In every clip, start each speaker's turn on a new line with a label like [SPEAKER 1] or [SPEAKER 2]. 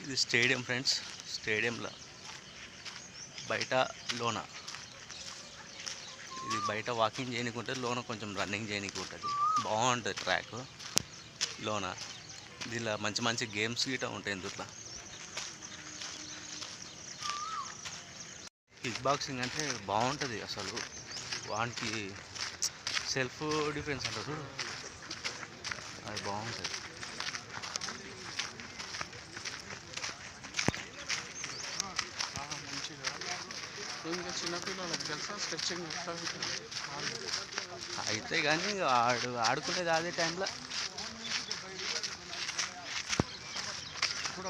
[SPEAKER 1] ఇది stadium friends. స్టేడియంలో బయట లోన ఇది బయట వాకింగ్ చేయడానికి ఉంటుంది, లోన కొంచెం రన్నింగ్ చేయడానికి ఉంటుంది. బాగుంటుంది ట్రాక్ లోన. దీనిలో మంచి మంచి గేమ్స్ గిట్ట ఉంటాయి. ఇందులో కిక్ బాక్సింగ్ అంటే బాగుంటుంది అసలు. వానికి సెల్ఫ్ డిఫెన్స్ అంటారు, అది బాగుంటుంది.
[SPEAKER 2] ఇంకా చిన్నపిల్లలకు తెలుసా స్ట్రెచ్చింగ్
[SPEAKER 1] అయితే కానీ ఆడుకునేది అదే టైంలో.
[SPEAKER 2] అప్పుడు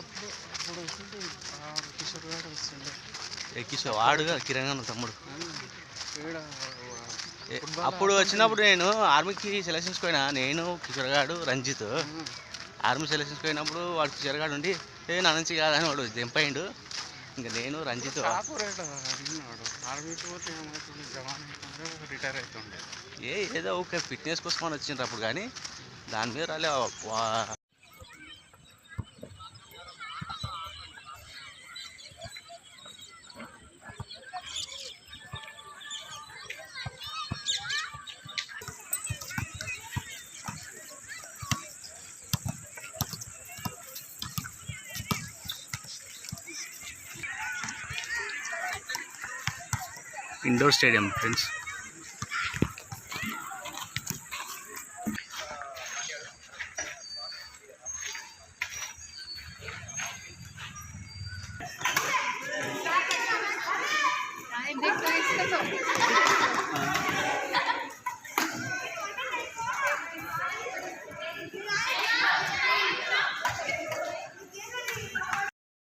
[SPEAKER 2] కిషోర్ గారు వస్తుండే.
[SPEAKER 1] కిషోర్ వాడుగా కిరణ్ తమ్ముడు.
[SPEAKER 2] ఈడ
[SPEAKER 1] అప్పుడు వచ్చినప్పుడు నేను ఆర్మీకి సెలక్షన్స్కి పోయినా, నేను కిషోర్ గాడు రంజిత్. ఆర్మీ సెలక్షన్స్కి పోయినప్పుడు వాడు కిషోర్ గాడు ఉండి నా నుంచి కాదని వాడు దింపైండు. ఇంకా నేను రంజిత్
[SPEAKER 2] రిటైర్ అవుతుండే.
[SPEAKER 1] ఏదో ఒక ఫిట్నెస్ కోసం అని వచ్చిండ్రు అప్పుడు, కానీ దాని మీద రాలే. Indoor stadium friends.
[SPEAKER 3] देखो इसका तो